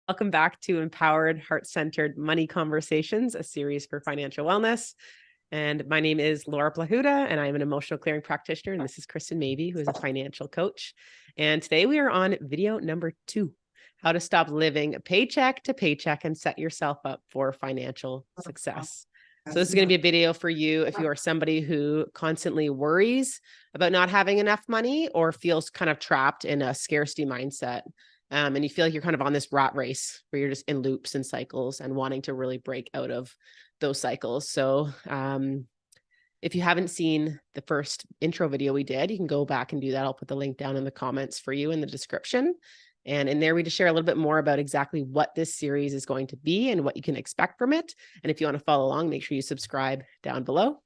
Welcome back to Empowered, Heart-Centered Money Conversations, a series for financial wellness. And my name is Laura Plahuta, and I am an emotional clearing practitioner. And this is Kristen Mavey, who is a financial coach. And today we are on video number 2, how to stop living paycheck to paycheck and set yourself up for financial success. So this is going to be a video for you if you are somebody who constantly worries about not having enough money or feels kind of trapped in a scarcity mindset. And you feel like you're kind of on this rat race where you're just in loops and cycles and wanting to really break out of those cycles. So if you haven't seen the first intro video we did, you can go back and do that. I'll put the link down in the comments for you in the description. And in there, we just share a little bit more about exactly what this series is going to be and what you can expect from it. And if you want to follow along, make sure you subscribe down below.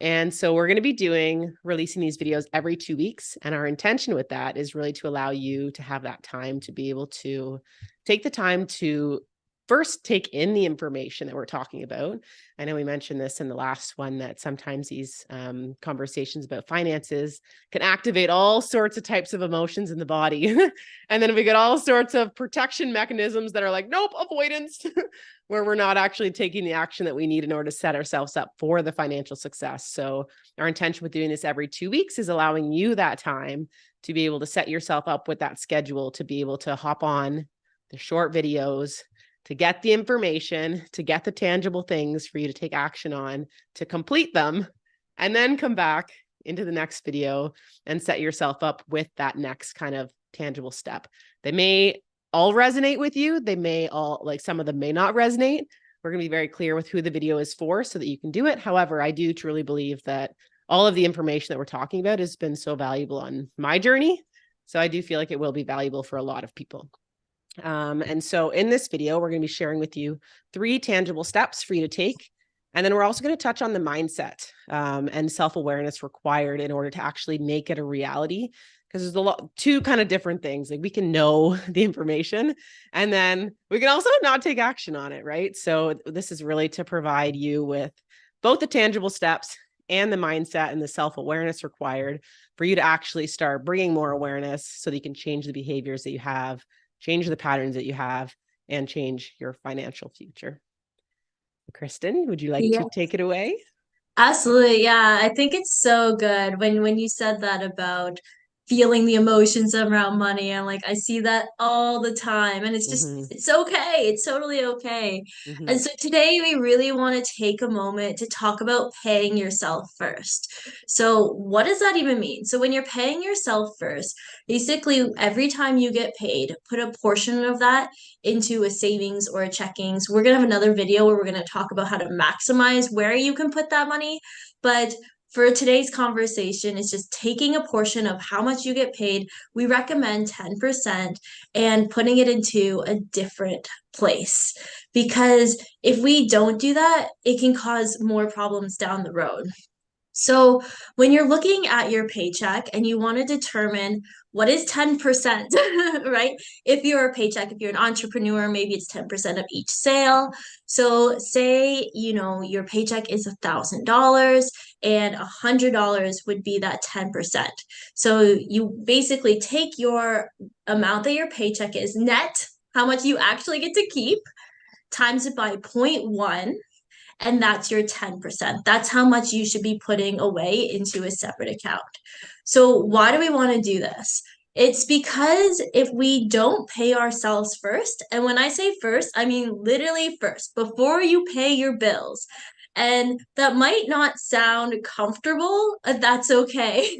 And so we're going to be releasing these videos every 2 weeks. And our intention with that is really to allow you to have that time to be able to take the time to first take in the information that we're talking about. I know we mentioned this in the last one that sometimes these conversations about finances can activate all sorts of types of emotions in the body. And then we get all sorts of protection mechanisms that are like, nope, avoidance, where we're not actually taking the action that we need in order to set ourselves up for the financial success. So our intention with doing this every 2 weeks is allowing you that time to be able to set yourself up with that schedule, to be able to hop on the short videos, to get the information, to get the tangible things for you to take action on, to complete them, and then come back into the next video and set yourself up with that next kind of tangible step. They may all resonate with you. They may all, like some of them may not resonate. We're going to be very clear with who the video is for so that you can do it. However, I do truly believe that all of the information that we're talking about has been so valuable on my journey. So I do feel like it will be valuable for a lot of people. And so in this video, we're going to be sharing with you 3 tangible steps for you to take. And then we're also going to touch on the mindset and self-awareness required in order to actually make it a reality. Because there's two kind of different things. Like we can know the information and then we can also not take action on it, right? So this is really to provide you with both the tangible steps and the mindset and the self-awareness required for you to actually start bringing more awareness so that you can change the behaviors that you have, change the patterns that you have, and change your financial future. Kristen, would you like to take it away? Absolutely. Yeah. I think it's so good when you said that about feeling the emotions around money. And like I see that all the time. And it's okay. It's totally okay. And so today we really want to take a moment to talk about paying yourself first. So what does that even mean? So when you're paying yourself first, basically every time you get paid, put a portion of that into a savings or a checkings. We're going to have another video where we're going to talk about how to maximize where you can put that money. But for today's conversation, it's just taking a portion of how much you get paid. We recommend 10% and putting it into a different place. Because if we don't do that, it can cause more problems down the road. So when you're looking at your paycheck and you want to determine what is 10%, right? If you're a paycheck, if you're an entrepreneur, maybe it's 10% of each sale. So say, your paycheck is $1,000 and $100 would be that 10%. So you basically take your amount that your paycheck is net, how much you actually get to keep, times it by 0.1, and that's your 10%. That's how much you should be putting away into a separate account. So why do we want to do this? It's because if we don't pay ourselves first, and when I say first, I mean literally first, before you pay your bills. And that might not sound comfortable, that's okay.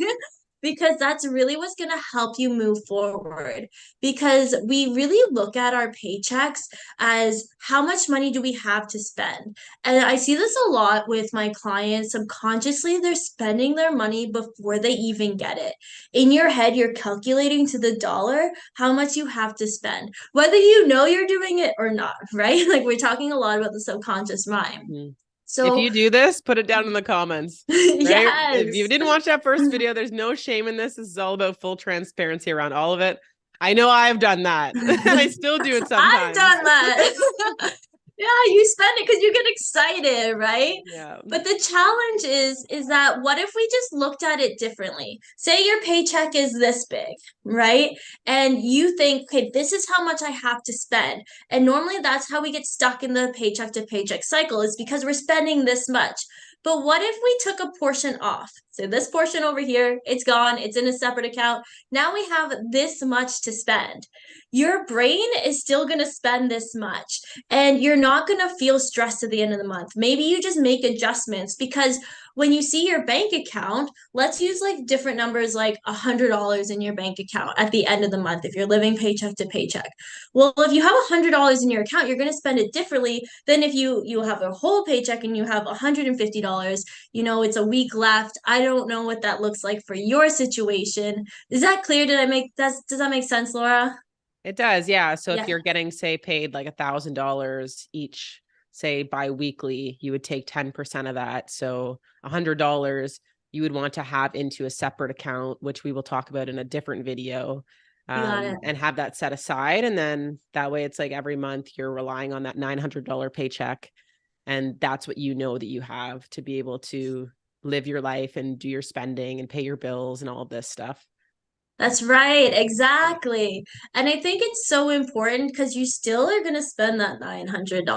Because that's really what's going to help you move forward. Because we really look at our paychecks as how much money do we have to spend? And I see this a lot with my clients. Subconsciously, they're spending their money before they even get it. In your head, you're calculating to the dollar how much you have to spend, whether you know you're doing it or not, right? Like we're talking a lot about the subconscious mind. If So you do this, put it down in the comments, right? yes. If you didn't watch that first video, there's no shame in this. This is all about full transparency around all of it. I know I've done that. I still do it sometimes. I've done that. Yeah, you spend it because you get excited, right? Yeah. But the challenge is that what if we just looked at it differently? Say your paycheck is this big, right? And you think, okay, this is how much I have to spend. And normally that's how we get stuck in the paycheck to paycheck cycle, is because we're spending this much. But what if we took a portion off? So this portion over here, it's gone, it's in a separate account. Now we have this much to spend. Your brain is still going to spend this much, and you're not going to feel stressed at the end of the month. Maybe you just make adjustments, because when you see your bank account, let's use like different numbers, like $100 in your bank account at the end of the month if you're living paycheck to paycheck. Well, if you have $100 in your account, you're going to spend it differently than if you have a whole paycheck and you have $150. It's a week left. I don't know what that looks like for your situation. Is that clear? Does that make sense, Laura? It does, yeah. So if Yeah. you're getting, say, paid like $1,000 each, say bi-weekly, you would take 10% of that. So $100 you would want to have into a separate account, which we will talk about in a different video, You got it. and have that set aside. And then that way it's like every month you're relying on that $900 paycheck. And that's what you know that you have to be able to live your life and do your spending and pay your bills and all of this stuff. That's right, exactly. And I think it's so important because you still are going to spend that $900,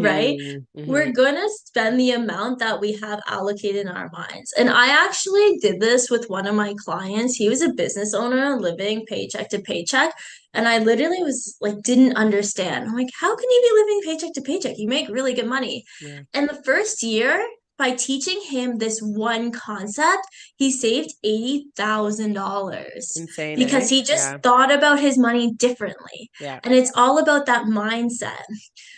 right? Mm-hmm, mm-hmm. We're going to spend the amount that we have allocated in our minds. And I actually did this with one of my clients. He was a business owner living paycheck to paycheck. And I literally was like, didn't understand. I'm like, how can you be living paycheck to paycheck? You make really good money. Yeah. And the first year, by teaching him this one concept, he saved $80,000 Insane, because eh? he just Yeah. thought about his money differently. Yeah. And it's all about that mindset.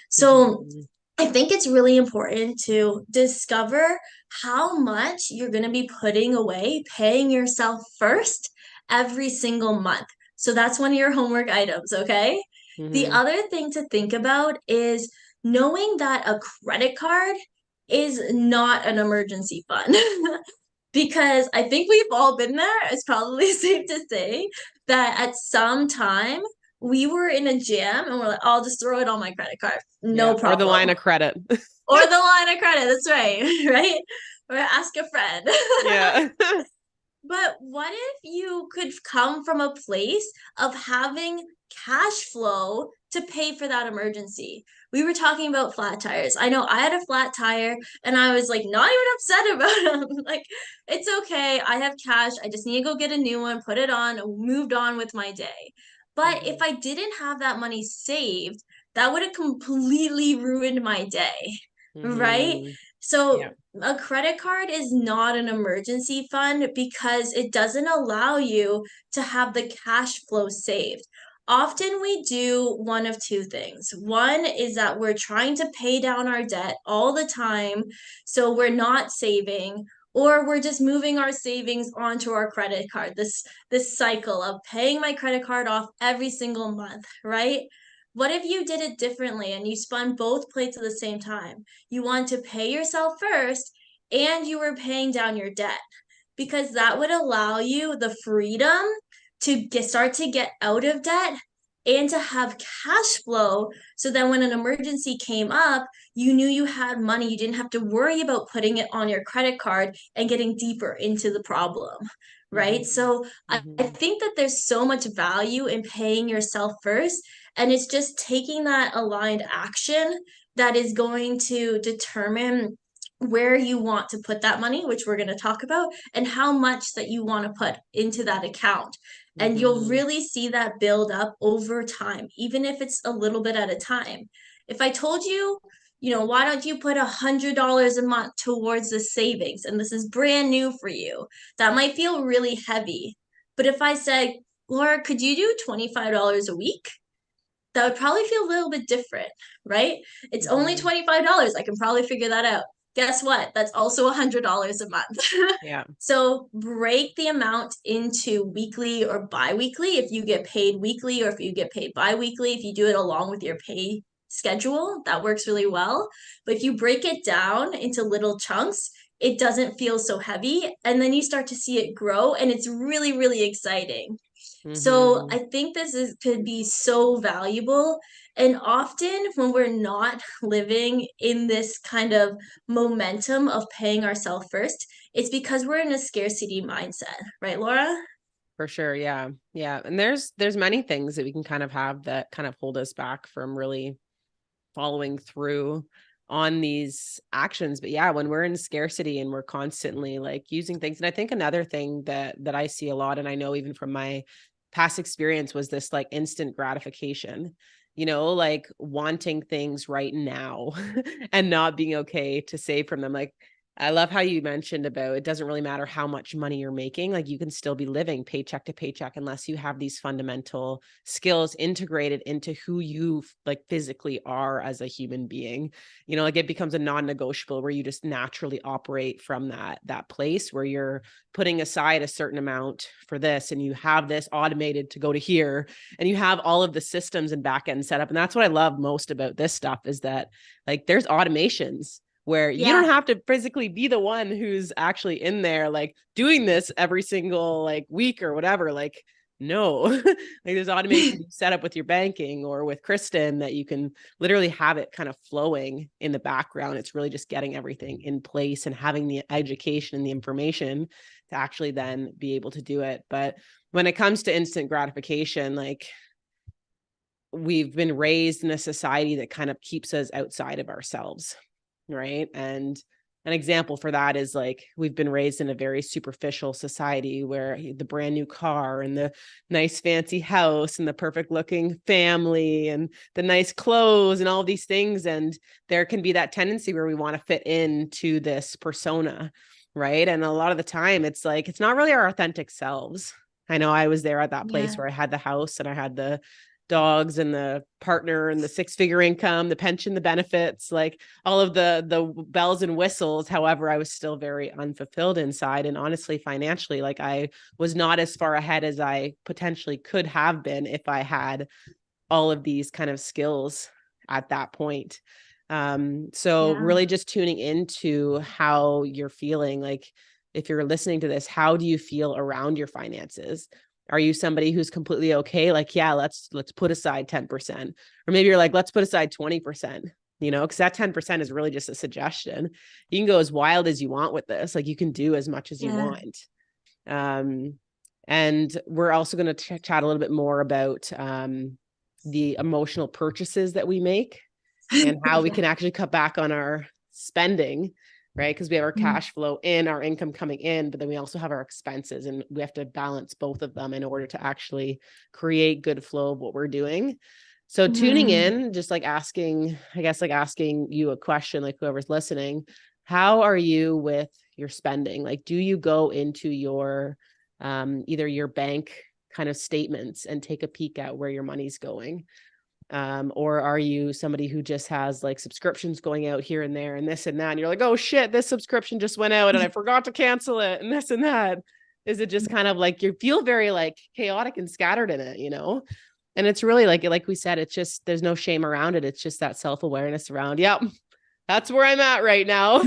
So Mm-hmm. I think it's really important to discover how much you're going to be putting away, paying yourself first every single month. So that's one of your homework items, okay? The Mm-hmm. other thing to think about is knowing that a credit card is not an emergency fund. Because I think we've all been there. It's probably safe to say that at some time we were in a jam and we're like, I'll just throw it on my credit card. Yeah. No Or the line problem. of credit. Or the line of credit. That's right. Right. Or ask a friend. Yeah. But what if you could come from a place of having cash flow to pay for that emergency? We were talking about flat tires. I know I had a flat tire and I was like not even upset about them. Like, it's okay. I have cash. I just need to go get a new one, put it on, moved on with my day. But if Mm-hmm. I didn't have that money saved, that would have completely ruined my day, right? Mm-hmm. Yeah. So a credit card is not an emergency fund because it doesn't allow you to have the cash flow saved. Often we do one of two things. One is that we're trying to pay down our debt all the time, so we're not saving, or we're just moving our savings onto our credit card. This cycle of paying my credit card off every single month, right? What if you did it differently and you spun both plates at the same time? You want to pay yourself first and you were paying down your debt, because that would allow you the freedom to start to get out of debt and to have cash flow, so that when an emergency came up, you knew you had money. You didn't have to worry about putting it on your credit card and getting deeper into the problem, right? Mm-hmm. So I Mm-hmm. think that there's so much value in paying yourself first, and it's just taking that aligned action that is going to determine where you want to put that money, which we're going to talk about, and how much that you want to put into that account. And you'll Mm-hmm. really see that build up over time, even if it's a little bit at a time. If I told you, why don't you put $100 a month towards the savings? And this is brand new for you. That might feel really heavy. But if I said, Laura, could you do $25 a week? That would probably feel a little bit different, right? It's only Mm-hmm. $25. I can probably figure that out. Guess what? That's also $100 a month. Yeah. So break the amount into weekly or bi-weekly if you get paid weekly, or if you get paid bi-weekly, if you do it along with your pay schedule, that works really well. But if you break it down into little chunks, it doesn't feel so heavy. And then you start to see it grow, and it's really, really exciting. So Mm-hmm. I think could be so valuable. And often when we're not living in this kind of momentum of paying ourselves first, it's because we're in a scarcity mindset, right, Laura? For sure. Yeah. Yeah. And there's many things that we can kind of have that kind of hold us back from really following through on these actions. But yeah, when we're in scarcity and we're constantly like using things, and I think another thing that I see a lot, and I know even from my past experience, was this like instant gratification, like wanting things right now and not being okay to save from them. Like, I love how you mentioned about it doesn't really matter how much money you're making. Like, you can still be living paycheck to paycheck unless you have these fundamental skills integrated into who you like physically are as a human being. Like, it becomes a non-negotiable where you just naturally operate from that place where you're putting aside a certain amount for this, and you have this automated to go to here, and you have all of the systems and backend set up. And that's what I love most about this stuff, is that like there's automations where you don't Yeah. have to physically be the one who's actually in there like doing this every single like week or whatever. Like, no. Like, there's automation you set up with your banking or with Kristen that you can literally have it kind of flowing in the background. It's really just getting everything in place and having the education and the information to actually then be able to do it. But when it comes to instant gratification, like, we've been raised in a society that kind of keeps us outside of ourselves, right? And an example for that is like, we've been raised in a very superficial society where the brand new car and the nice fancy house and the perfect looking family and the nice clothes and all these things, and there can be that tendency where we want to fit into this persona, right? And a lot of the time it's like, it's not really our authentic selves. I know I was there at that place Yeah. where I had the house and I had the dogs and the partner and the six-figure income, the pension, the benefits, like all of the bells and whistles. However, I was still very unfulfilled inside. And honestly, financially, like, I was not as far ahead as I potentially could have been if I had all of these kind of skills at that point. So Yeah. really just tuning into how you're feeling. Like, if you're listening to this, how do you feel around your finances? Are you somebody who's completely okay? Like, yeah, let's put aside 10%. Or maybe you're like, let's put aside 20%, because that 10% is really just a suggestion. You can go as wild as you want with this. Like, you can do as much as you Yeah. want. And we're also going to chat a little bit more about the emotional purchases that we make and how we Yeah. can actually cut back on our spending, right? Because we have our Mm. cash flow in, our income coming in, but then we also have our expenses, and we have to balance both of them in order to actually create good flow of what we're doing. So tuning Mhm. in, just like asking, I guess, like asking you a question, like whoever's listening, how are you with your spending? Like, do you go into your either your bank kind of statements and take a peek at where your money's going? Or are you somebody who just has like subscriptions going out here and there and this and that, and you're like, oh shit, this subscription just went out and I forgot to cancel it and this and that? Is it just kind of like you feel very like chaotic and scattered in it? And it's really like we said, it's just, there's no shame around it. It's just that self-awareness around, yep, that's where I'm at right now.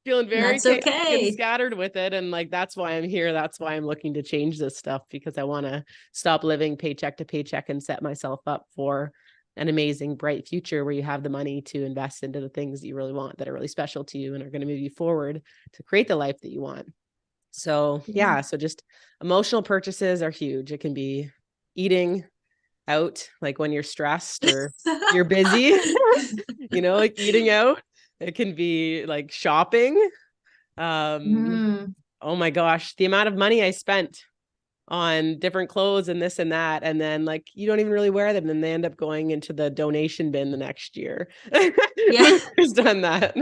Feeling very That's chaotic and okay. scattered with it. And like, that's why I'm here. That's why I'm looking to change this stuff, because I want to stop living paycheck to paycheck and set myself up for an amazing, bright future where you have the money to invest into the things that you really want, that are really special to you and are going to move you forward to create the life that you want. So Yeah. yeah, so just emotional purchases are huge. It can be eating out, like when you're stressed or you're busy, like eating out. It can be like shopping. Um, Mm. oh my gosh, the amount of money I spent on different clothes and this and that, and then like you don't even really wear them, and they end up going into the donation bin the next year. Yeah. Who's done that?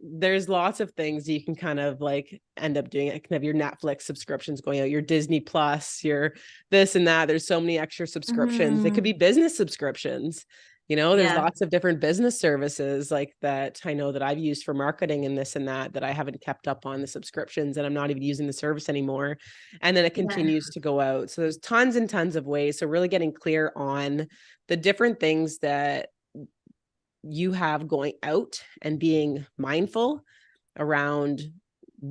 There's lots of things you can kind of like end up doing. It can have your Netflix subscriptions going out, your Disney Plus, your this and that. There's so many extra subscriptions. They could be Mhm. business subscriptions. There's Yeah. lots of different business services like that I know that I've used for marketing and this and that I haven't kept up on the subscriptions, and I'm not even using the service anymore. And then it Yeah. continues to go out. So there's tons and tons of ways. So really getting clear on the different things that you have going out and being mindful around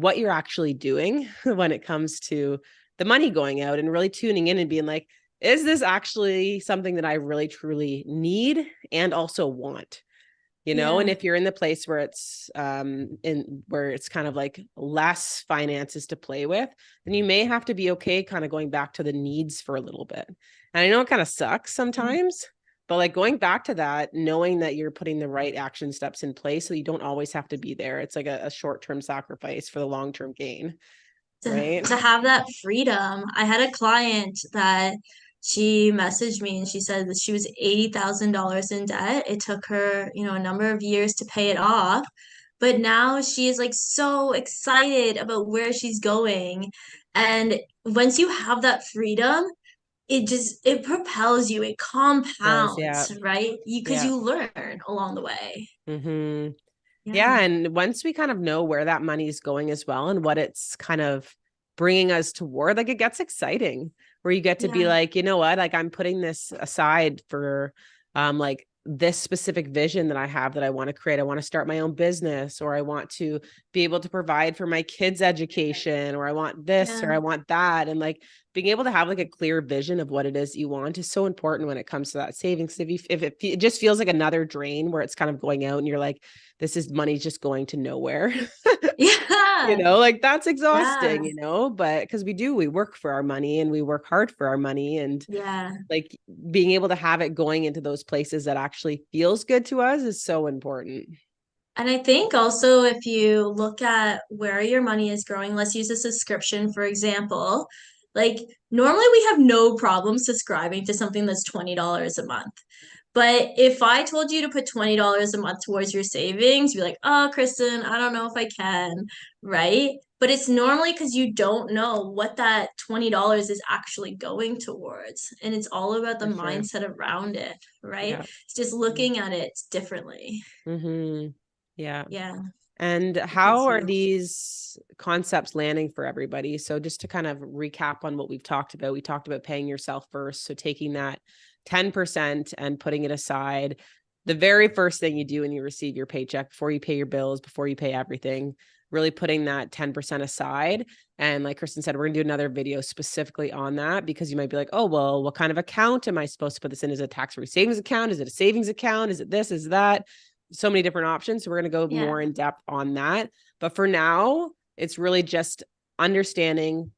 what you're actually doing when it comes to the money going out, and really tuning in and being like, is this actually something that I really truly need and also want? And if you're in the place where it's where it's kind of like less finances to play with, then you may have to be okay kind of going back to the needs for a little bit. And I know it kind of sucks sometimes, but like going back to that, knowing that you're putting the right action steps in place so you don't always have to be there. It's like a short-term sacrifice for the long-term gain, right? To have that freedom. I had a client that she messaged me and she said that she was $80,000 in debt. It took her, a number of years to pay it off, but now she is like so excited about where she's going. And once you have that freedom, it propels you, it Does, yeah. compounds, right? Because Yeah. you learn along the way. Mm-hmm. Yeah. Yeah. And once we kind of know where that money is going as well and what it's kind of bringing us toward, like it gets exciting where you get to be Yeah. like, you know what, like I'm putting this aside for like this specific vision that I have that I want to create. I want to start my own business, or I want to be able to provide for my kids' education, or I want this, or Yeah. I want that. And like being able to have like a clear vision of what it is you want is so important when it comes to that savings. If it just feels like another drain where it's kind of going out and you're like, this is money just going to nowhere. Yeah. Like that's Yeah. exhausting, but because we work for our money and we work hard for our money, and Yeah. like being able to have it going into those places that actually feels good to us is so important. And I think also if you look at where your money is growing, let's use a subscription, for example. Like normally we have no problem subscribing to something that's $20 a month. But if I told you to put $20 a month towards your savings, you're like, oh, Kristen, I don't know if I can, right? But it's normally because you don't know what that $20 is actually going towards. And it's all about the For sure. mindset around it, right? Yeah. It's just looking at it differently. Mm-hmm. Yeah. Yeah, And I think it's how are huge. these concepts landing for everybody? So just to kind of recap on what we've talked about, we talked about paying yourself first. So taking that 10% and putting it aside. The very first thing you do when you receive your paycheck, before you pay your bills, before you pay everything, really putting that 10% aside. And like Kristen said, we're gonna do another video specifically on that, because you might be like, oh, well, what kind of account am I supposed to put this in? Is it a tax-free savings account? Is it a savings account? Is it this? Is that? So many different options. So we're going to go Yeah. more in depth on that. But for now, it's really just understanding,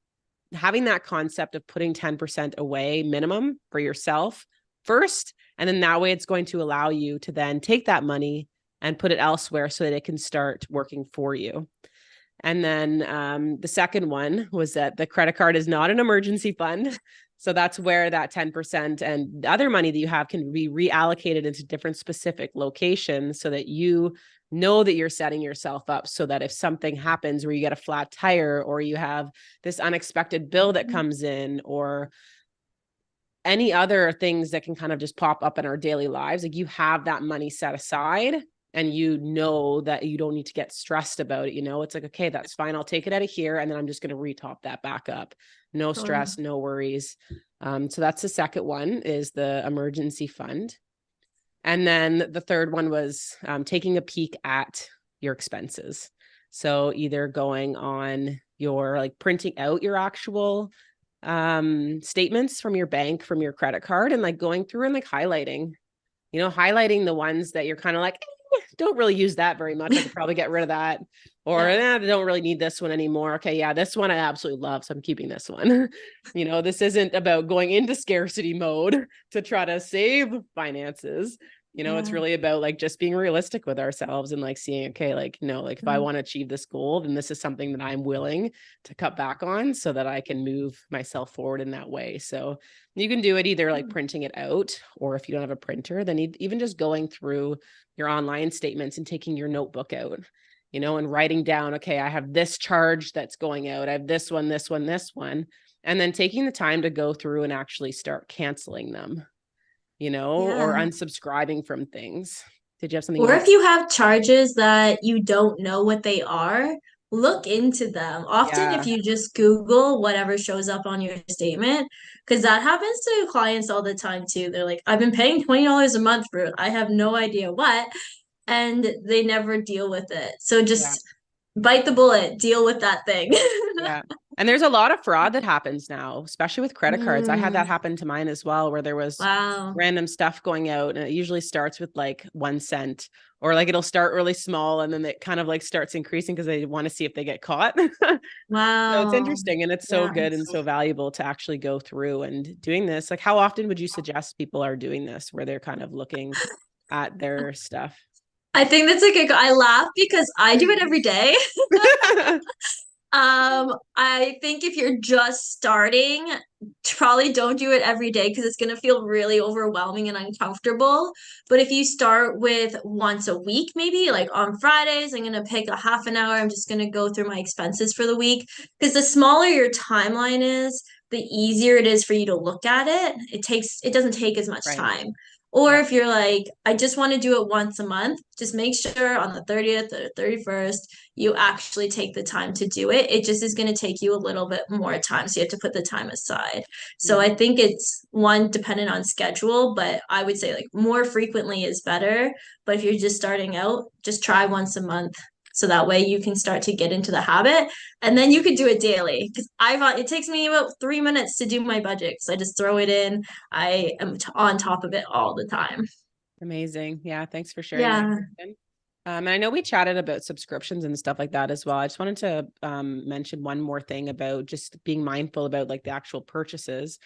having that concept of putting 10% away minimum for yourself first. And then that way it's going to allow you to then take that money and put it elsewhere so that it can start working for you. And then the second one was that the credit card is not an emergency fund. So that's where that 10% and the other money that you have can be reallocated into different specific locations so that you know that you're setting yourself up so that if something happens where you get a flat tire, or you have this unexpected bill that comes in, or any other things that can kind of just pop up in our daily lives, like you have that money set aside and you know that you don't need to get stressed about it. It's like, okay, that's fine. I'll take it out of here. And then I'm just going to retop that back up. No stress, no worries. So that's the second one, is the emergency fund. And then the third one was taking a peek at your expenses. So either going on your, like printing out your actual statements from your bank, from your credit card, and like going through and like highlighting the ones that you're kind of like, don't really use that very much. I could probably get rid of that. Or I don't really need this one anymore. Okay, yeah, this one I absolutely love, so I'm keeping this one. This isn't about going into scarcity mode to try to save finances. It's really about like just being realistic with ourselves and like seeing, okay, like, no, like if I want to achieve this goal, then this is something that I'm willing to cut back on so that I can move myself forward in that way. So you can do it either like printing it out, or if you don't have a printer, then even just going through your online statements and taking your notebook out, and writing down, okay, I have this charge that's going out. I have this one, this one, this one. And then taking the time to go through and actually start canceling them, or unsubscribing from things. Did you have something? Or if you have charges that you don't know what they are, look into them. Often, if Yeah. you just Google whatever shows up on your statement, because that happens to clients all the time too. They're like, I've been paying $20 a month for it. I have no idea what, and they never deal with it. So Yeah. just bite the bullet, deal with that thing. Yeah. And there's a lot of fraud that happens now, especially with credit cards. I had that Mm, happen to mine as well, where there was wow. random stuff going out, and it usually starts with like 1 cent, or like it'll start really small and then it kind of like starts increasing because they want to see if they get caught. So it's Wow. interesting, and it's so Yeah. good and so valuable to actually go through and doing this. Like, how often would you suggest people are doing this where they're kind of looking at their stuff? I think that's like I laugh because I do it every day. I think if you're just starting, probably don't do it every day because it's going to feel really overwhelming and uncomfortable. But if you start with once a week, maybe like on Fridays, I'm going to pick a half an hour. I'm just going to go through my expenses for the week because the smaller your timeline is, the easier it is for you to look at it. It doesn't take as much Right. time. Or Yeah. if you're like, I just want to do it once a month, just make sure on the 30th or 31st you actually take the time to do it. It just is going to take you a little bit more time. So you have to put the time aside. So I Mhm. think it's one dependent on schedule, but I would say like more frequently is better. But if you're just starting out, just try once a month. So that way you can start to get into the habit and then you could do it daily. Because it takes me about 3 minutes to do my budget. So I just throw it in. I am on top of it all the time. Amazing. Yeah. Thanks for sharing that, Yeah. Kristen. And I know we chatted about subscriptions and stuff like that as well. I just wanted to mention one more thing about just being mindful about like the actual purchases.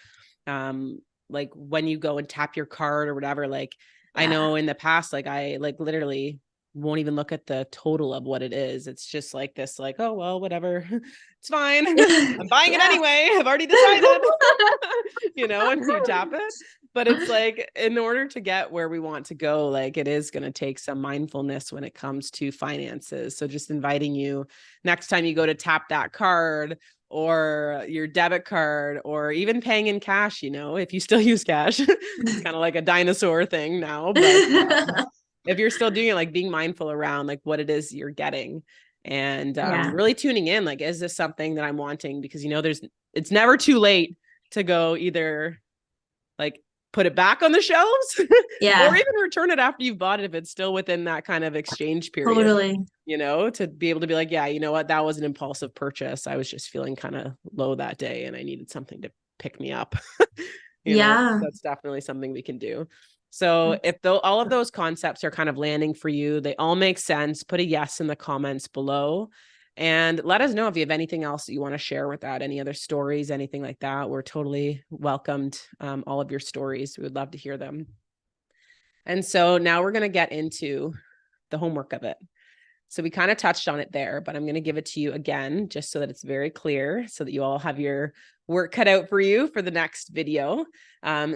Like when you go and tap your card or whatever, like I Yeah. know in the past, like I like literally won't even look at the total of what it is. It's just like this, like, oh, well, whatever. It's fine. I'm buying it Yeah. anyway. I've already decided, and you tap it. But it's like, in order to get where we want to go, like it is going to take some mindfulness when it comes to finances. So just inviting you next time you go to tap that card or your debit card or even paying in cash, if you still use cash, it's kind of like a dinosaur thing now, but if you're still doing it, like being mindful around like what it is you're getting and Yeah. really tuning in, like, is this something that I'm wanting? Because, it's never too late to go either like put it back on the shelves or Yeah. even return it after you've bought it if it's still within that kind of exchange period, Totally. to be able to be like, yeah, you know what, that was an impulsive purchase. I was just feeling kind of low that day and I needed something to pick me up. Yeah. That's definitely something we can do. So if all of those concepts are kind of landing for you, they all make sense, put a yes in the comments below. And let us know if you have anything else that you want to share with that, any other stories, anything like that. We're totally welcomed, all of your stories. We would love to hear them. And so now we're going to get into the homework of it. So we kind of touched on it there, but I'm going to give it to you again, just so that it's very clear, so that you all have your work cut out for you for the next video.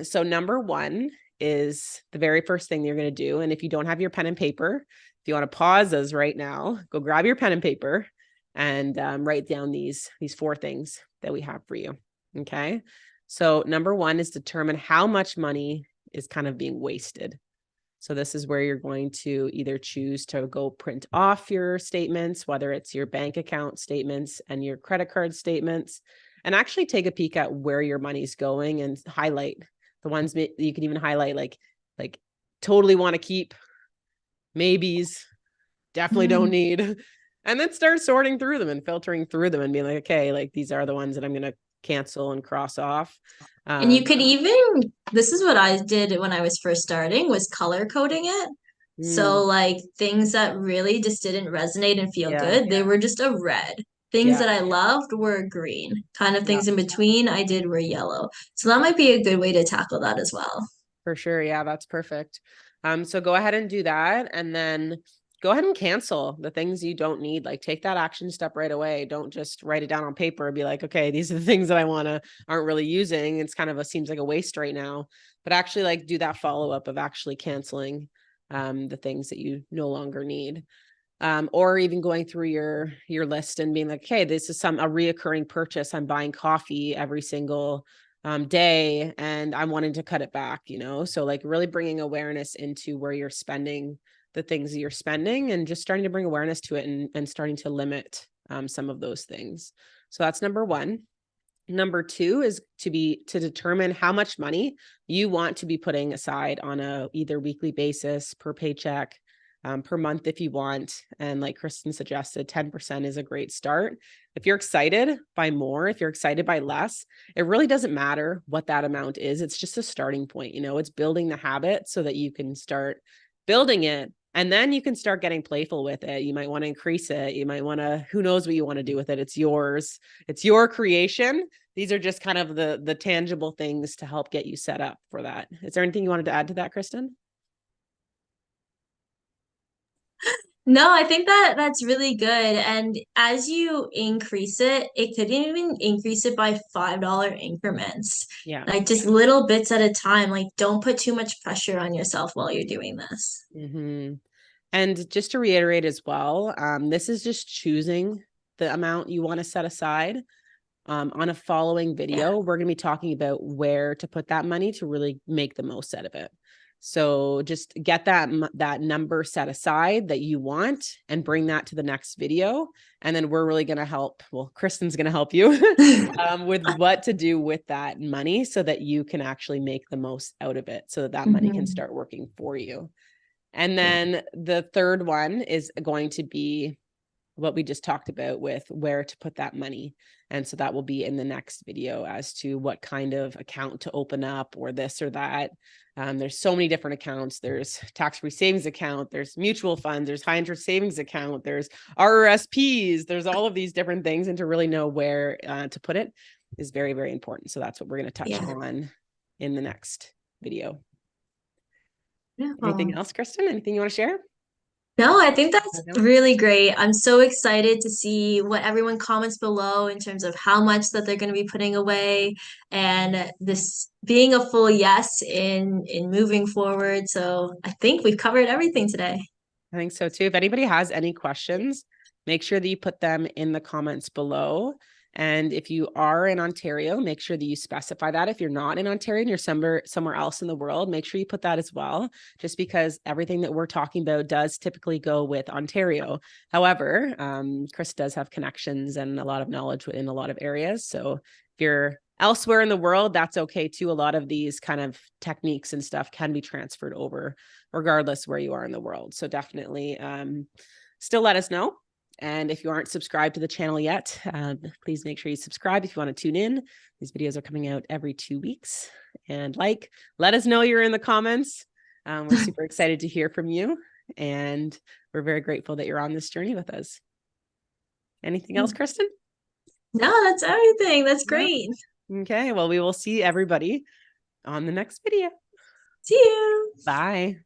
So number one is the very first thing you're going to do. And if you don't have your pen and paper, if you want to pause us right now, go grab your pen and paper and write down these 4 things that we have for you. Okay. So number one is determine how much money is kind of being wasted. So this is where you're going to either choose to go print off your statements, whether it's your bank account statements and your credit card statements, and actually take a peek at where your money's going and highlight the ones that you can even highlight like totally want to keep, maybes, definitely don't need, and then start sorting through them and filtering through them and being like, okay, like these are the ones that I'm going to cancel and cross off. And you could even, this is what I did when I was first starting, was color coding it. So mm, like things that really just didn't resonate and feel yeah, good, they were just a red. Things yeah, that I loved were green. Kind of yeah. things in between I did were yellow. So that might be a good way to tackle that as well. For sure. Yeah, that's perfect. So go ahead and do that. And then go ahead and cancel the things you don't need. Like take that action step right away. Don't just write it down on paper and be like, okay, these are the things that I aren't really using. It's kind of seems like a waste right now, but actually like do that follow-up of actually canceling the things that you no longer need. Or even going through your list and being like, okay, this is a reoccurring purchase. I'm buying coffee every single day and I'm wanting to cut it back, so like really bringing awareness into where you're spending the things that you're spending and just starting to bring awareness to it and starting to limit some of those things. So that's number one. Number two is to determine how much money you want to be putting aside on a either weekly basis, per paycheck, per month if you want. And like Kristen suggested, 10% is a great start. If you're excited by more, if you're excited by less, it really doesn't matter what that amount is. It's just a starting point. It's building the habit so that you can start building it. And then you can start getting playful with it. You might want to increase it. You might want to, who knows what you want to do with it. It's yours. It's your creation. These are just kind of the tangible things to help get you set up for that. Is there anything you wanted to add to that, Kristen? No, I think that that's really good. And as you increase it, it could even increase it by $5 increments, Yeah. like just little bits at a time. Like, don't put too much pressure on yourself while you're doing this. Mm-hmm. And just to reiterate as well, this is just choosing the amount you want to set aside. On a following video, we're going to be talking about where to put that money to really make the most out of it. So just get that number set aside that you want and bring that to the next video. And then we're really going to help. Well, Kristen's going to help you with what to do with that money so that you can actually make the most out of it, so that that money can start working for you. And then the third one is going to be what we just talked about with where to put that money. And so that will be in the next video as to what kind of account to open up or this or that. There's so many different accounts. There's tax-free savings account, there's mutual funds, there's high interest savings account, there's RRSPs, there's all of these different things. And to really know where to put it is very, very important. So that's what we're going to touch on in the next video. Anything else, Kristen? Anything you want to share? No, I think that's really great. I'm so excited to see what everyone comments below in terms of how much that they're going to be putting away, and this being a full yes in moving forward. So I think we've covered everything today. I think so too. If anybody has any questions, make sure that you put them in the comments below. And if you are in Ontario, make sure that you specify that. If you're not in Ontario and you're somewhere else in the world, make sure you put that as well, just because everything that we're talking about does typically go with Ontario. However, Chris does have connections and a lot of knowledge in a lot of areas. So if you're elsewhere in the world, that's okay too. A lot of these kind of techniques and stuff can be transferred over regardless where you are in the world. So definitely still let us know. And if you aren't subscribed to the channel yet, please make sure you subscribe if you want to tune in. These videos are coming out every 2 weeks. And let us know you're in the comments. We're super excited to hear from you. And we're very grateful that you're on this journey with us. Anything else, Kristen? No, that's everything. That's great. Okay, well, we will see everybody on the next video. See you. Bye.